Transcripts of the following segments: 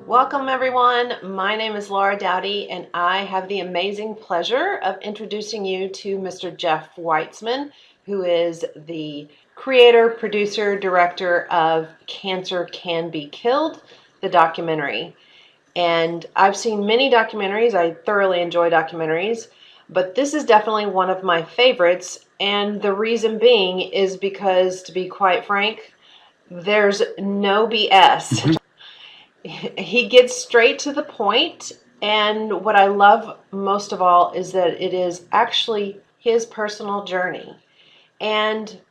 Welcome everyone. My name is Laura Doughty and I have the amazing pleasure of introducing you to Mr. Jeff Witzeman, who is the creator, producer, director of Cancer Can Be Killed, the documentary. And I've seen many documentaries. I thoroughly enjoy documentaries, but this is definitely one of my favorites. And the reason being is because, to be quite frank, there's no BS. He gets straight to the point, and what I love most of all is that it is actually his personal journey. And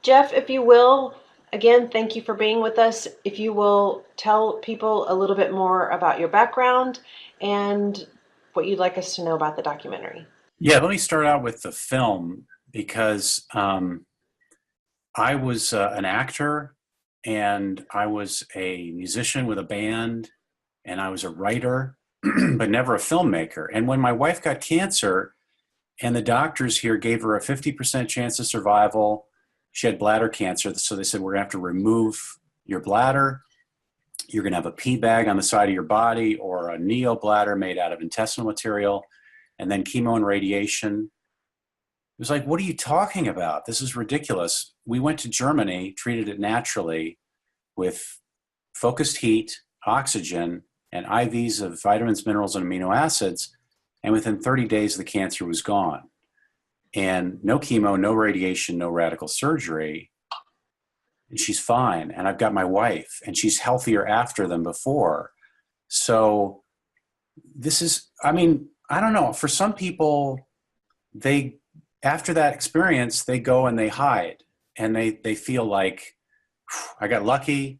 Jeff, if you will, again, thank you for being with us. If you will tell people a little bit more about your background and what you'd like us to know about the documentary. Yeah, let me start out with the film because I was an actor and I was a musician with a band and I was a writer, but never a filmmaker. And when my wife got cancer and the doctors here gave her a 50% chance of survival, she had bladder cancer. So they said, we're going to have to remove your bladder. You're going to have a pee bag on the side of your body or a neo bladder made out of intestinal material, and then chemo and radiation. It was like, what are you talking about? This is ridiculous. We went to Germany, treated it naturally with focused heat, oxygen, and IVs of vitamins, minerals, and amino acids. And within 30 days, the cancer was gone. And no chemo, no radiation, no radical surgery. And she's fine. And I've got my wife, and she's healthier after than before. So this is, I don't know. For some people, after that experience, they go and they hide. And they feel like, I got lucky,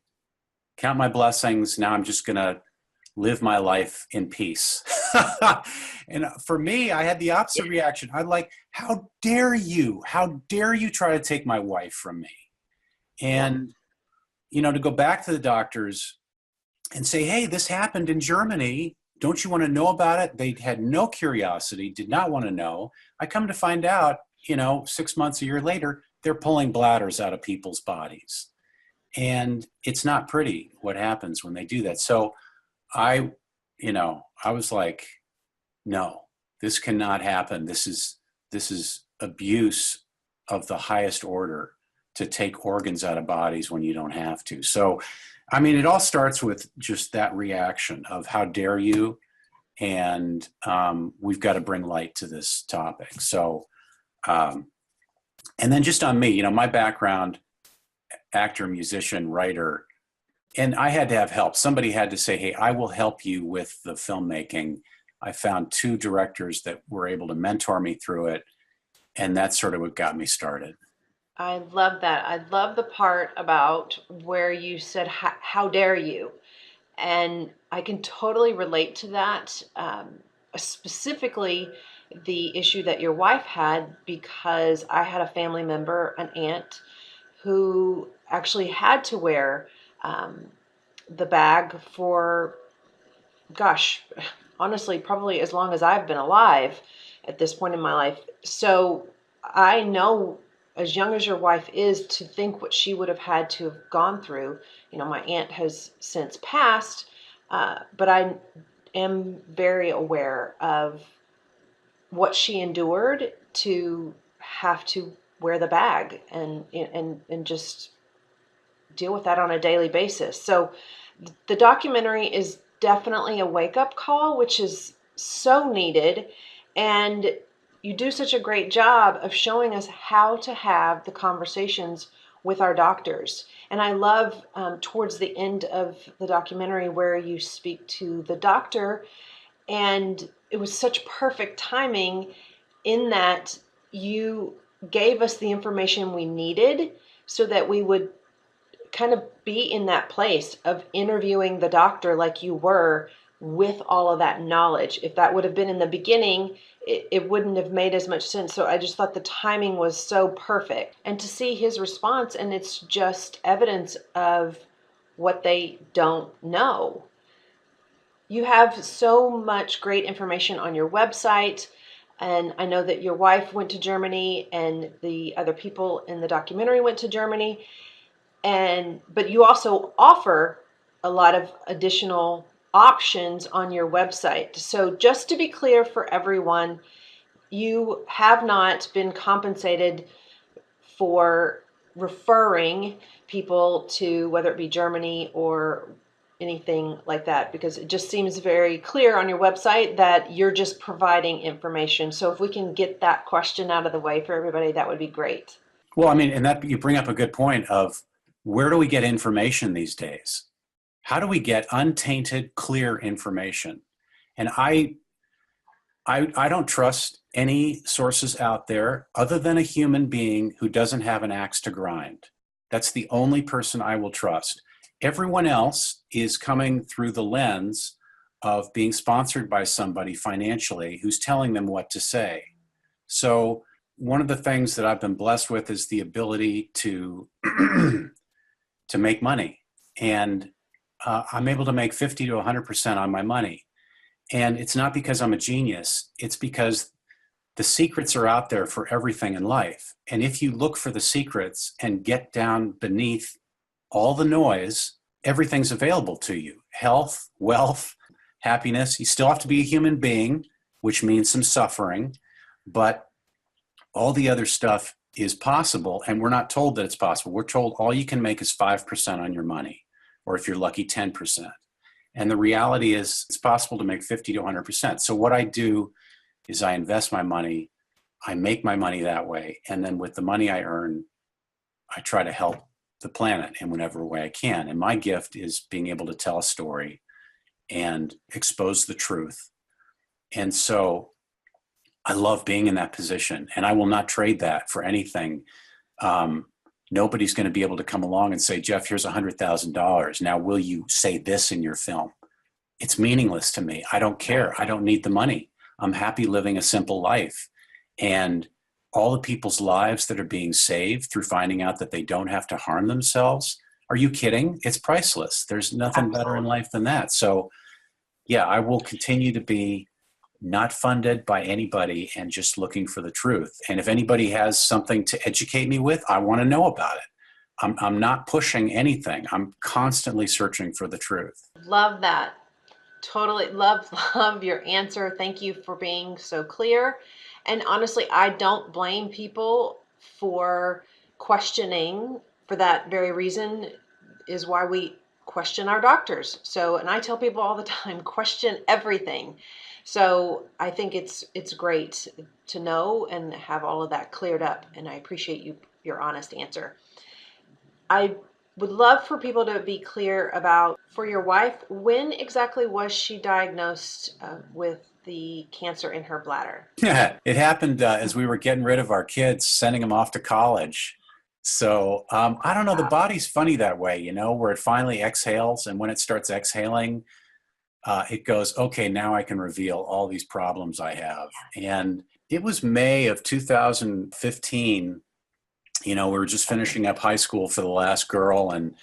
count my blessings. Now I'm just going to live my life in peace. And for me, I had the opposite reaction. I'm like, how dare you? How dare you try to take my wife from me? And, to go back to the doctors and say, hey, this happened in Germany. Don't you want to know about it? They had no curiosity, did not want to know. I come to find out, 6 months, a year later, they're pulling bladders out of people's bodies. And it's not pretty what happens when they do that. So I was like, no, this cannot happen. This is abuse of the highest order to take organs out of bodies when you don't have to. So, it all starts with just that reaction of how dare you? And we've got to bring light to this topic. So, and then just on me, my background, actor, musician, writer, and I had to have help. Somebody had to say, hey, I will help you with the filmmaking. I found 2 directors that were able to mentor me through it. And that's sort of what got me started. I love that. I love the part about where you said, how dare you? And I can totally relate to that, specifically the issue that your wife had, because I had a family member, an aunt, who actually had to wear the bag for, gosh, honestly, probably as long as I've been alive at this point in my life. So I know, as young as your wife is, to think what she would have had to have gone through. My aunt has since passed, but I am very aware of what she endured to have to wear the bag and just deal with that on a daily basis. So the documentary is definitely a wake-up call, which is so needed. And you do such a great job of showing us how to have the conversations with our doctors. And I love towards the end of the documentary where you speak to the doctor, and it was such perfect timing in that you gave us the information we needed so that we would kind of be in that place of interviewing the doctor like you were, with all of that knowledge. If that would have been in the beginning, it wouldn't have made as much sense. So I just thought the timing was so perfect. And to see his response, and it's just evidence of what they don't know. You have so much great information on your website. And I know that your wife went to Germany and the other people in the documentary went to Germany. But you also offer a lot of additional options on your website. So just to be clear for everyone, you have not been compensated for referring people to, whether it be Germany or anything like that, because it just seems very clear on your website that you're just providing information. So if we can get that question out of the way for everybody, that would be great. Well, I mean, and that you bring up a good point of where do we get information these days? How do we get untainted, clear information? And I don't trust any sources out there other than a human being who doesn't have an axe to grind. That's the only person I will trust. Everyone else is coming through the lens of being sponsored by somebody financially who's telling them what to say. So one of the things that I've been blessed with is the ability to to make money, and I'm able to make 50 to 100% on my money. And it's not because I'm a genius. It's because the secrets are out there for everything in life. And if you look for the secrets and get down beneath all the noise, everything's available to you. Health, wealth, happiness. You still have to be a human being, which means some suffering, but all the other stuff is possible. And we're not told that it's possible. We're told all you can make is 5% on your money, or if you're lucky, 10%. And the reality is it's possible to make 50 to 100%. So what I do is I invest my money, I make my money that way, and then with the money I earn, I try to help the planet in whatever way I can. And my gift is being able to tell a story and expose the truth. And so I love being in that position, and I will not trade that for anything. Nobody's going to be able to come along and say, Jeff, here's $100,000. Now, will you say this in your film? It's meaningless to me. I don't care. I don't need the money. I'm happy living a simple life. And all the people's lives that are being saved through finding out that they don't have to harm themselves. Are you kidding? It's priceless. There's nothing better in life than that. So yeah, I will continue to be not funded by anybody and just looking for the truth. And if anybody has something to educate me with, I want to know about it. I'm not pushing anything. I'm constantly searching for the truth. Love that. Totally love your answer. Thank you for being so clear. And honestly, I don't blame people for questioning. For that very reason is why we question our doctors. So, and I tell people all the time, question everything. So I think it's great to know and have all of that cleared up. And I appreciate your honest answer. I would love for people to be clear about, for your wife, when exactly was she diagnosed with the cancer in her bladder? Yeah, it happened as we were getting rid of our kids, sending them off to college. So I don't know, the body's funny that way, you know, where it finally exhales. And when it starts exhaling, it goes, okay, now I can reveal all these problems I have. And it was May of 2015. You know, we were just finishing up high school for the last girl, and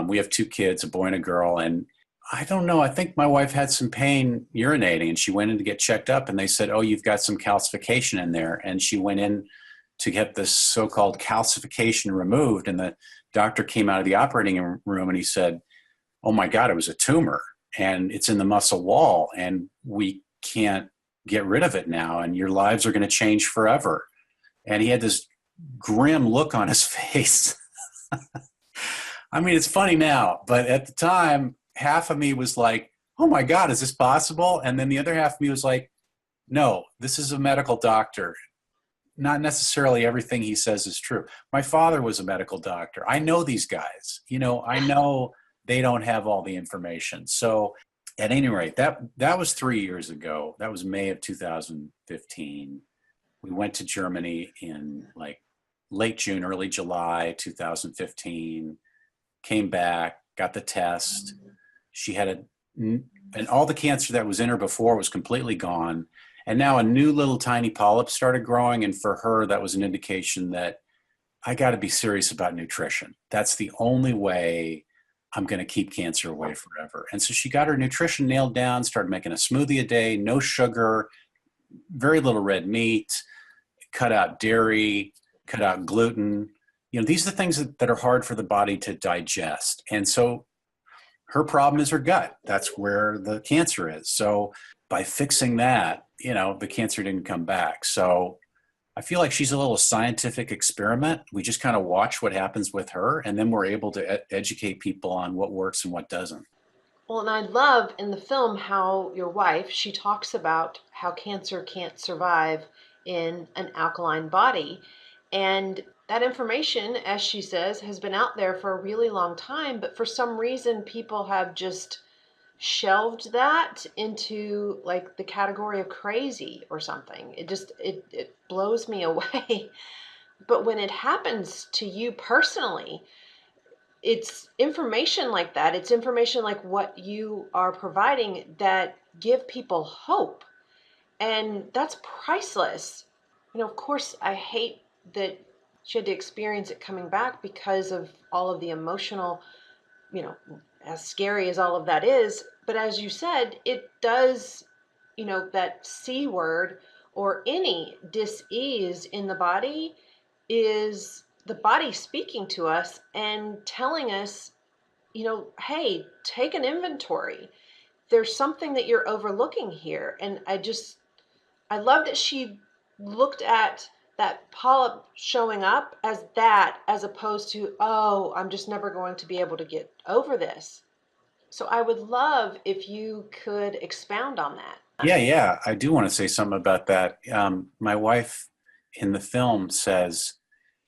we have two kids, a boy and a girl. And I don't know, I think my wife had some pain urinating, and she went in to get checked up, and they said, oh, you've got some calcification in there. And she went in to get this so-called calcification removed, and the doctor came out of the operating room, and he said, oh my God, it was a tumor, and it's in the muscle wall, and we can't get rid of it now, and your lives are going to change forever. And he had this grim look on his face. I mean, it's funny now, but at the time, half of me was like, oh my God, is this possible? And then the other half of me was like, no, this is a medical doctor. Not necessarily everything he says is true. My father was a medical doctor. I know these guys. You know, I know they don't have all the information. So at any rate, that was 3 years ago. That was May of 2015. We went to Germany in like late June, early July 2015, came back, got the test. She had and all the cancer that was in her before was completely gone. And now a new little tiny polyp started growing. And for her, that was an indication that I got to be serious about nutrition. That's the only way I'm going to keep cancer away forever. And so she got her nutrition nailed down, started making a smoothie a day, no sugar, very little red meat, cut out dairy, cut out gluten. You know, these are the things that are hard for the body to digest. And so her problem is her gut. That's where the cancer is. So by fixing that, the cancer didn't come back. So I feel like she's a little scientific experiment. We just kind of watch what happens with her, and then we're able to educate people on what works and what doesn't. Well, and I love in the film how your wife, she talks about how cancer can't survive in an alkaline body. And that information, as she says, has been out there for a really long time, but for some reason people have just shelved that into like the category of crazy or something. It blows me away. But when it happens to you personally, it's information like that. It's information like what you are providing that give people hope. And that's priceless. Of course, I hate that she had to experience it coming back because of all of the emotional, you know, as scary as all of that is. But as you said, it does, that C word or any dis-ease in the body is the body speaking to us and telling us, hey, take an inventory. There's something that you're overlooking here. And I love that she looked at that polyp showing up as that, as opposed to, oh, I'm just never going to be able to get over this. So I would love if you could expound on that. Yeah. I do want to say something about that. My wife in the film says,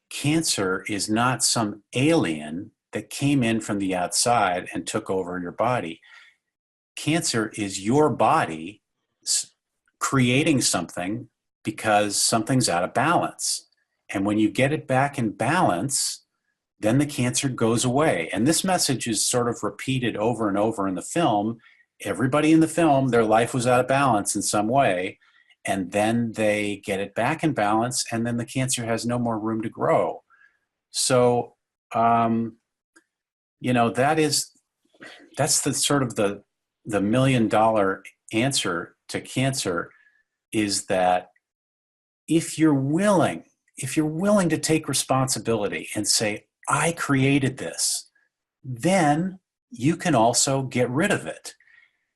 cancer is not some alien that came in from the outside and took over your body. Cancer is your body creating something because something's out of balance. And when you get it back in balance, then the cancer goes away. And this message is sort of repeated over and over in the film. Everybody in the film, their life was out of balance in some way. And then they get it back in balance, and then the cancer has no more room to grow. So, that's the sort of the $1 million answer to cancer, is that if you're willing to take responsibility and say, I created this, then you can also get rid of it.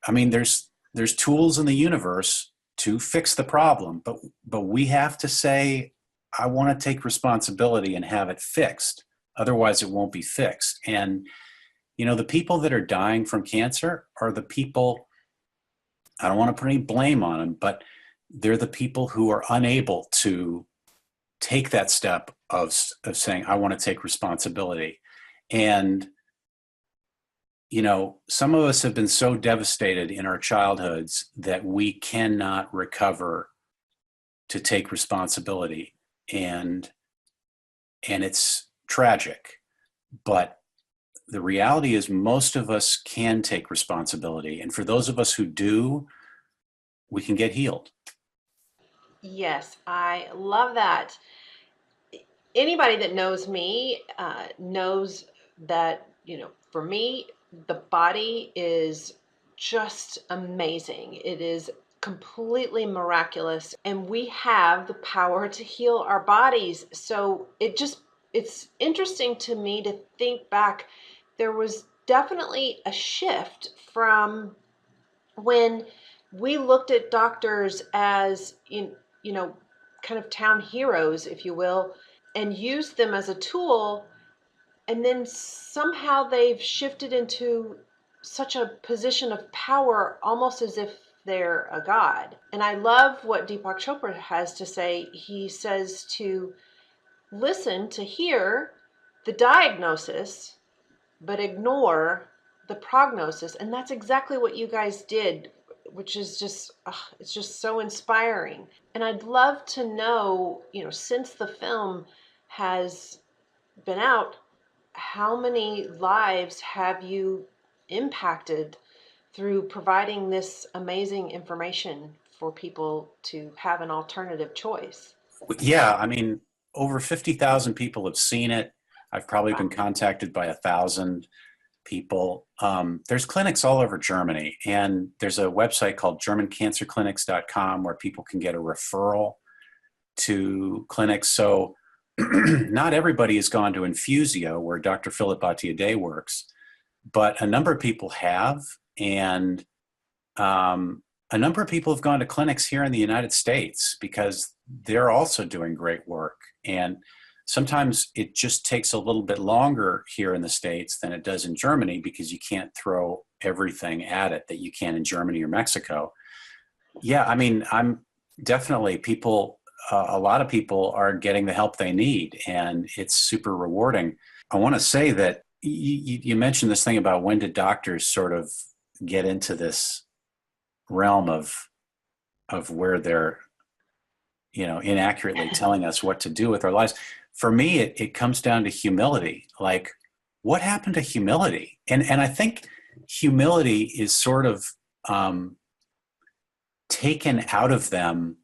I mean, there's tools in the universe to fix the problem, but we have to say, I want to take responsibility and have it fixed. Otherwise, it won't be fixed. And, the people that are dying from cancer are the people, I don't want to put any blame on them, but they're the people who are unable to take that step of saying, I want to take responsibility. And, some of us have been so devastated in our childhoods that we cannot recover to take responsibility. And it's tragic. But the reality is most of us can take responsibility. And for those of us who do, we can get healed. Yes, I love that. Anybody that knows me knows that, for me, the body is just amazing. It is completely miraculous, and we have the power to heal our bodies. So it's interesting to me to think back. There was definitely a shift from when we looked at doctors as kind of town heroes, if you will, and used them as a tool. And then somehow they've shifted into such a position of power, almost as if they're a god. And I love what Deepak Chopra has to say. He says to listen, to hear the diagnosis, but ignore the prognosis. And that's exactly what you guys did, which is just, it's just so inspiring. And I'd love to know, since the film has been out, how many lives have you impacted through providing this amazing information for people to have an alternative choice? Yeah, I mean, over 50,000 people have seen it. I've probably been contacted by 1,000 people. There's clinics all over Germany, and there's a website called germancancerclinics.com where people can get a referral to clinics. So not everybody has gone to Infusio, where Dr. Philip Atiade works, but a number of people have, and a number of people have gone to clinics here in the United States because they're also doing great work. And sometimes it just takes a little bit longer here in the States than it does in Germany because you can't throw everything at it that you can in Germany or Mexico. Yeah, I mean, I'm definitely people, a lot of people are getting the help they need, and it's super rewarding. I want to say that you mentioned this thing about when did doctors sort of get into this realm of where they're, inaccurately telling us what to do with our lives. For me, it comes down to humility. Like, what happened to humility? And I think humility is sort of taken out of them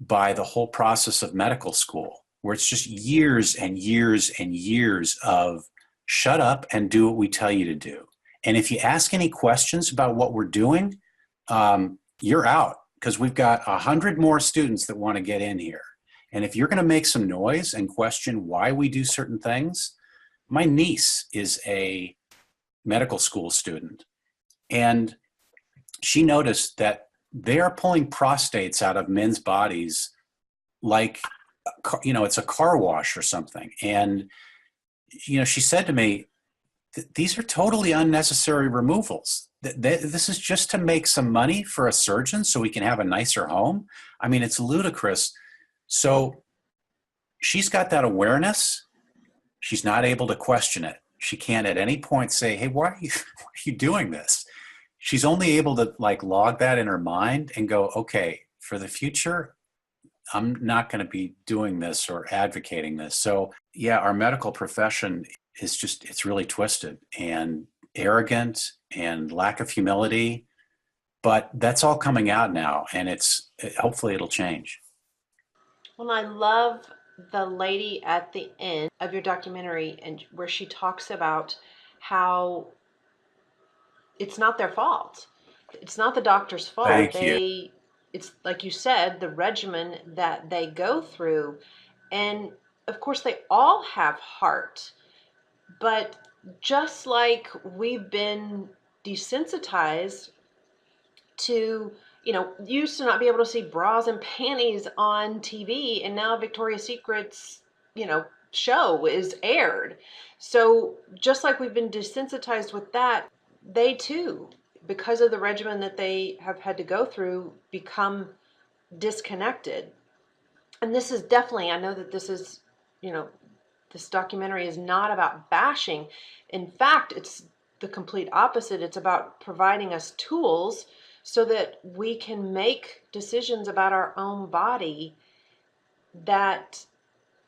by the whole process of medical school, where it's just years and years and years of shut up and do what we tell you to do. And if you ask any questions about what we're doing, you're out, because we've got 100 more students that want to get in here. And if you're going to make some noise and question why we do certain things, my niece is a medical school student, and she noticed that they are pulling prostates out of men's bodies like, it's a car wash or something. And, she said to me, these are totally unnecessary removals. This is just to make some money for a surgeon so we can have a nicer home. I mean, it's ludicrous. So she's got that awareness. She's not able to question it. She can't at any point say, hey, why are you doing this? She's only able to log that in her mind and go, okay, for the future, I'm not going to be doing this or advocating this. So yeah, our medical profession is it's really twisted and arrogant and lack of humility, but that's all coming out now, and hopefully it'll change. Well, I love the lady at the end of your documentary, and where she talks about how it's not their fault. It's not the doctor's fault. Thank you. It's like you said, the regimen that they go through. And of course, they all have heart. But just like we've been desensitized to, used to not be able to see bras and panties on TV, and now Victoria's Secret's, show is aired. So just like we've been desensitized with that, they too, because of the regimen that they have had to go through, become disconnected. And this is definitely, I know that this is, this documentary is not about bashing. In fact, it's the complete opposite. It's about providing us tools so that we can make decisions about our own body, that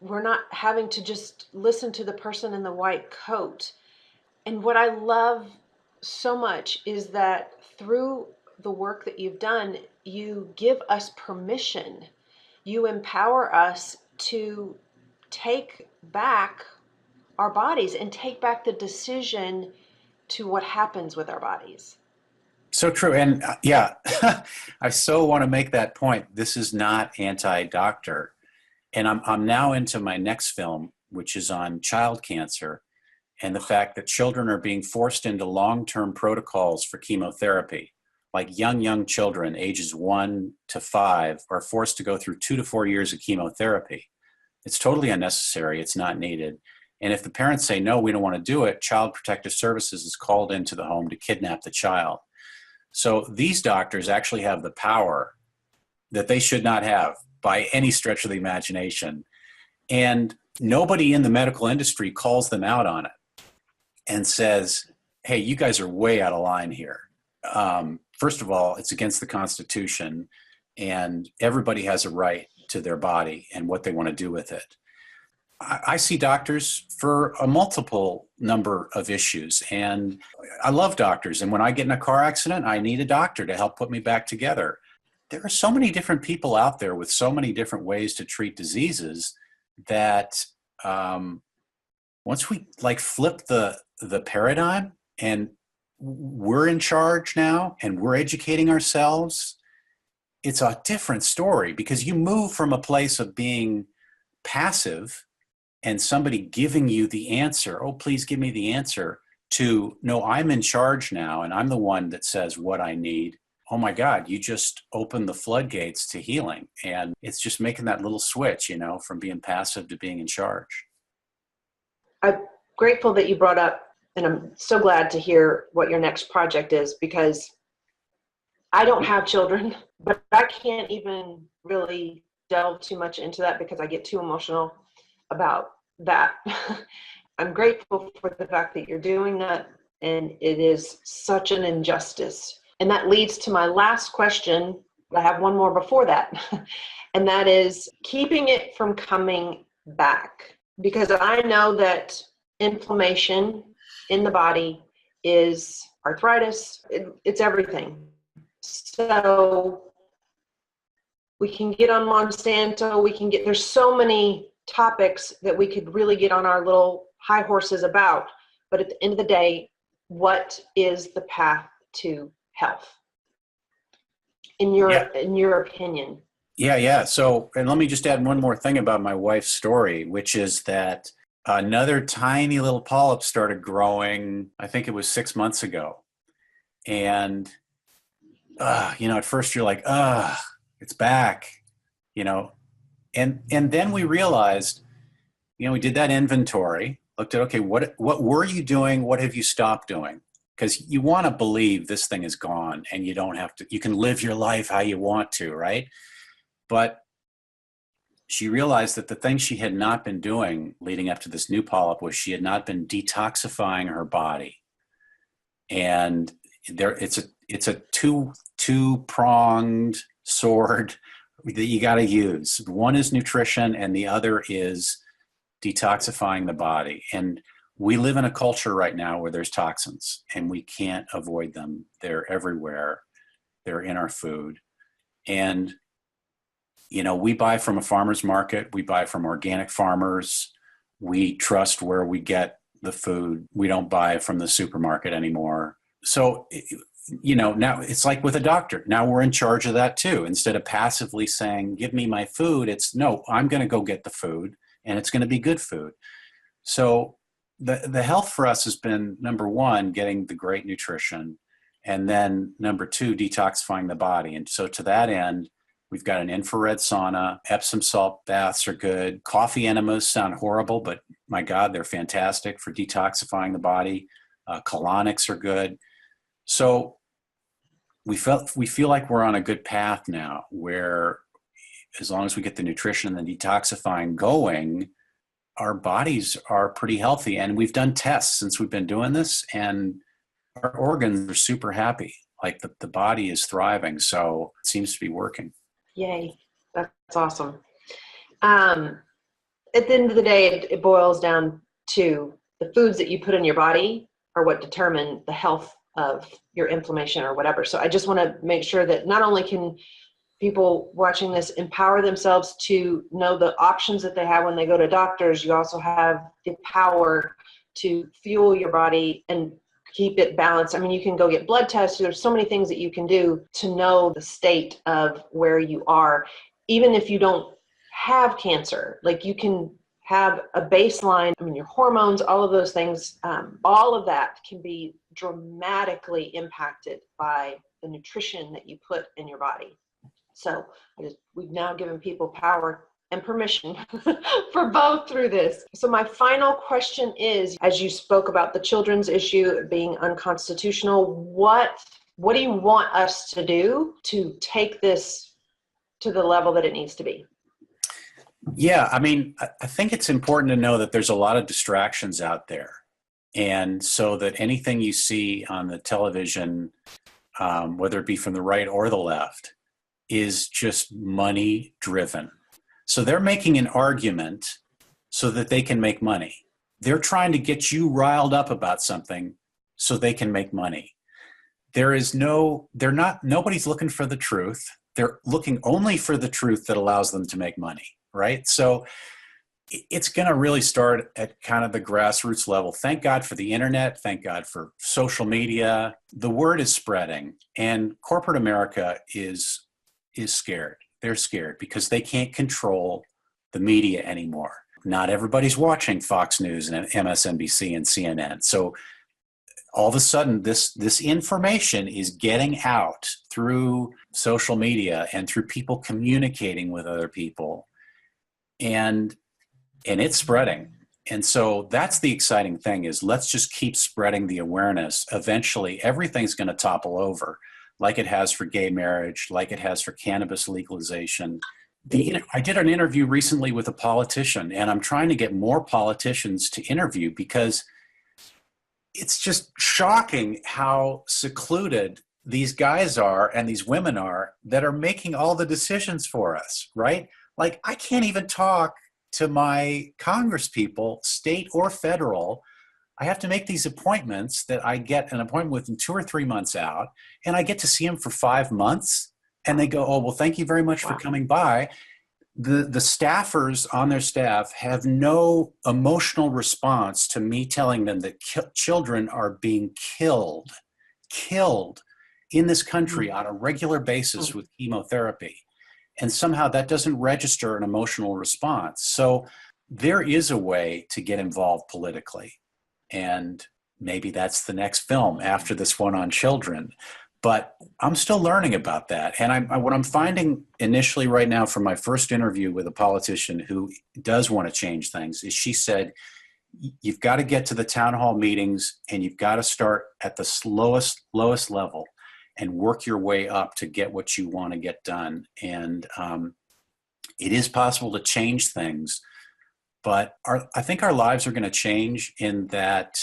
we're not having to just listen to the person in the white coat. And what I love so much is that through the work that you've done, you give us permission. You empower us to take back our bodies and take back the decision to what happens with our bodies. So true. And yeah, I so want to make that point. This is not anti-doctor. And I'm now into my next film, which is on child cancer, and the fact that children are being forced into long-term protocols for chemotherapy. Like young children, ages 1 to 5, are forced to go through 2 to 4 years of chemotherapy. It's totally unnecessary. It's not needed. And if the parents say, no, we don't want to do it, Child Protective Services is called into the home to kidnap the child. So these doctors actually have the power that they should not have by any stretch of the imagination. And nobody in the medical industry calls them out on it and says, hey, you guys are way out of line here. First of all, it's against the Constitution, and everybody has a right to their body and what they want to do with it. I see doctors for a multiple number of issues, and I love doctors. And when I get in a car accident, I need a doctor to help put me back together. There are so many different people out there with so many different ways to treat diseases that once we flip the paradigm and we're in charge now and we're educating ourselves, it's a different story, because you move from a place of being passive and somebody giving you the answer, oh, please give me the answer, to, no, I'm in charge now and I'm the one that says what I need. Oh my God, you just opened the floodgates to healing. And it's just making that little switch, you know, from being passive to being in charge. I'm grateful that you brought up, and I'm so glad to hear what your next project is, because I don't have children, but I can't even really delve too much into that because I get too emotional about that. I'm grateful for the fact that you're doing that, and it is such an injustice. And that leads to my last question. I have one more before that, and that is keeping it from coming back. Because I know that inflammation in the body is arthritis, it's everything. So we can get on Monsanto, there's so many topics that we could really get on our little high horses about. But at the end of the day, what is the path to health in your opinion? Yeah. So, and let me just add one more thing about my wife's story, which is that another tiny little polyp started growing, I think it was 6 months ago. And, at first you're like, it's back, and then we realized, we did that inventory, looked at, okay, what were you doing? What have you stopped doing? Because you want to believe this thing is gone and you don't have to, you can live your life how you want to, right? But she realized that the thing she had not been doing leading up to this new polyp was she had not been detoxifying her body. And it's a two-pronged sword that you got to use. One is nutrition and the other is detoxifying the body. And we live in a culture right now where there's toxins and we can't avoid them. They're everywhere. They're in our food. And, we buy from a farmer's market. We buy from organic farmers. We trust where we get the food. We don't buy from the supermarket anymore. So, now it's like with a doctor. Now we're in charge of that too. Instead of passively saying, give me my food, it's no, I'm going to go get the food and it's going to be good food. So the health for us has been, number one, getting the great nutrition. And then number two, detoxifying the body. And so to that end, we've got an infrared sauna. Epsom salt baths are good. Coffee enemas sound horrible, but my God, they're fantastic for detoxifying the body. Colonics are good. So we feel like we're on a good path now where as long as we get the nutrition and the detoxifying going, our bodies are pretty healthy. And we've done tests since we've been doing this and our organs are super happy. Like the body is thriving. So it seems to be working. Yay. That's awesome. At the end of the day, it boils down to the foods that you put in your body are what determine the health of your inflammation or whatever. So I just want to make sure that not only can people watching this empower themselves to know the options that they have when they go to doctors, you also have the power to fuel your body and keep it balanced. I mean, you can go get blood tests. There's so many things that you can do to know the state of where you are, even if you don't have cancer. Like you can have a baseline, your hormones, all of those things, all of that can be dramatically impacted by the nutrition that you put in your body. So we've now given people power and permission for both through this. So my final question is, as you spoke about the children's issue being unconstitutional, what do you want us to do to take this to the level that it needs to be? Yeah, I think it's important to know that there's a lot of distractions out there. And so that anything you see on the television, whether it be from the right or the left, is just money driven. So they're making an argument so that they can make money. They're trying to get you riled up about something so they can make money. Nobody's looking for the truth. They're looking only for the truth that allows them to make money, right? So it's going to really start at kind of the grassroots level. Thank God for the internet. Thank God for social media. The word is spreading, and corporate America is scared. They're scared because they can't control the media anymore. Not everybody's watching Fox News and MSNBC and CNN. So all of a sudden this information is getting out through social media and through people communicating with other people, and it's spreading. And so that's the exciting thing, is let's just keep spreading the awareness. Eventually everything's going to topple over, like it has for gay marriage, like it has for cannabis legalization. I did an interview recently with a politician, and I'm trying to get more politicians to interview, because it's just shocking how secluded these guys are and these women are that are making all the decisions for us, right? Like, I can't even talk to my Congress people, state or federal. I have to make these appointments that I get an appointment within 2 or 3 months out, and I get to see them for 5 months. And they go, oh, well, thank you very much for coming by. The staffers on their staff have no emotional response to me telling them that children are being killed in this country on a regular basis with chemotherapy. And somehow that doesn't register an emotional response. So there is a way to get involved politically. And maybe that's the next film after this one on children. But I'm still learning about that. And what I'm finding initially right now from my first interview with a politician who does want to change things is, she said, you've got to get to the town hall meetings, and you've got to start at the lowest level and work your way up to get what you want to get done. And it is possible to change things, but I think our lives are going to change in that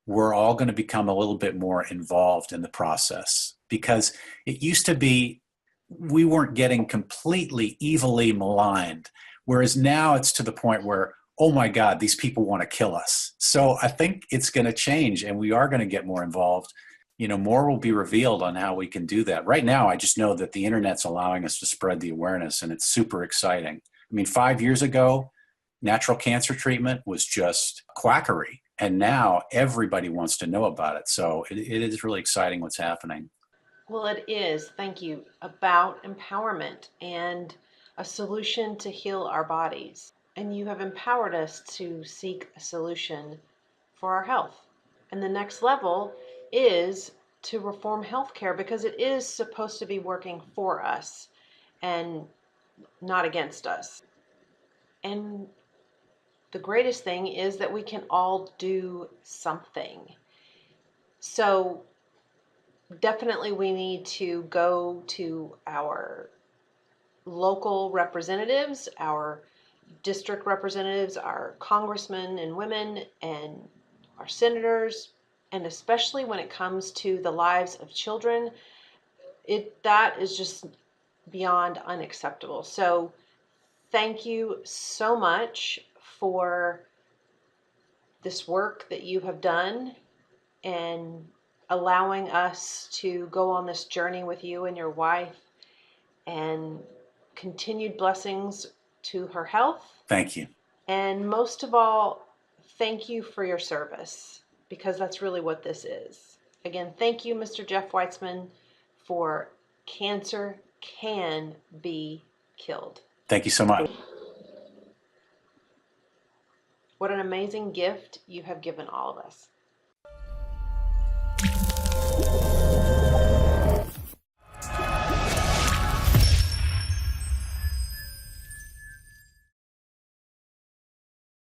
we're all going to become a little bit more involved in the process, because it used to be we weren't getting completely evilly maligned, whereas now it's to the point where, oh my God, these people want to kill us. So I think it's going to change, and we are going to get more involved. More will be revealed on how we can do that. Right now, I just know that the internet's allowing us to spread the awareness, and it's super exciting. I mean, 5 years ago, natural cancer treatment was just quackery. And now everybody wants to know about it. So it is really exciting what's happening. Well, it is, thank you, about empowerment and a solution to heal our bodies. And you have empowered us to seek a solution for our health. And the next level is to reform healthcare, because it is supposed to be working for us and not against us. And the greatest thing is that we can all do something. So definitely we need to go to our local representatives, our district representatives, our congressmen and women, and our senators, and especially when it comes to the lives of children, that is just beyond unacceptable. So thank you so much for this work that you have done, and allowing us to go on this journey with you and your wife, and continued blessings to her health. Thank you. And most of all, thank you for your service, because that's really what this is. Again, thank you, Mr. Jeff Witzeman, for Cancer Can Be Killed. Thank you so much. What an amazing gift you have given all of us.